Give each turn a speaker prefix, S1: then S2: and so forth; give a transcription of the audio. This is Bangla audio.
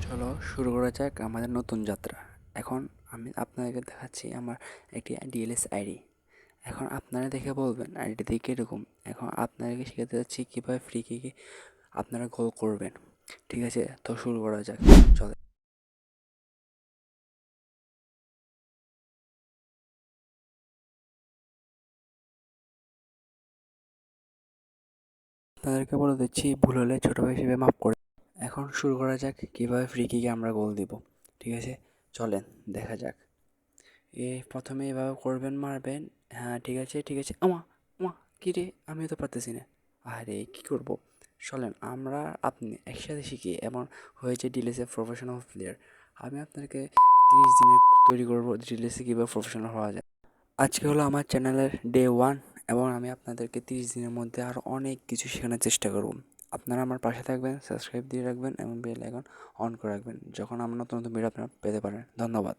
S1: চলো শুরু করা যাক আমাদের নতুন যাত্রা। এখন আমি আপনাদেরকে দেখাচ্ছি আমার একটি ডিএলএস আইডি। এখন আপনারা দেখে বলবেন আইডিটা দেখে এরকম। এখন আপনাদেরকে শেখাতে যাচ্ছি কীভাবে ফ্রি কিকে আপনারা গোল করবেন। ঠিক আছে, তো শুরু করা যাক। চলে, আপনাদেরকে বলে দিচ্ছি ভুল হলে ছোটো ভাই হিসেবে মাফ করে। এখন শুরু করা যাক কীভাবে ফ্রি কিকে আমরা গোল দিব। ঠিক আছে, চলেন দেখা যাক। প্রথমে এভাবে করবেন, মারবেন। হ্যাঁ, ঠিক আছে ঠিক আছে। আমা আমা কী রে, আমিও তো পারতেছি না। আরে কী করবো, চলেন আমরা আপনি একসাথে শিখি এমন হয়েছে ডিএলএসএ প্রফেশনাল প্লেয়ার। আমি আপনাকে 30 দিনে তৈরি করবো ডিএলএসএ কীভাবে প্রফেশনাল হওয়া যায়। আজকে হলো আমার চ্যানেলের ডে 1 এবং আমি আপনাদেরকে 30 দিনের মধ্যে আরও অনেক কিছু শেখানোর চেষ্টা করব। আপনারা আমার পাশে থাকবেন, সাবস্ক্রাইব দিয়ে রাখবেন এবং বেল আইকন অন করে রাখবেন, যখন আমার নতুন নতুন ভিডিও আপনারা পেতে পারেন। ধন্যবাদ।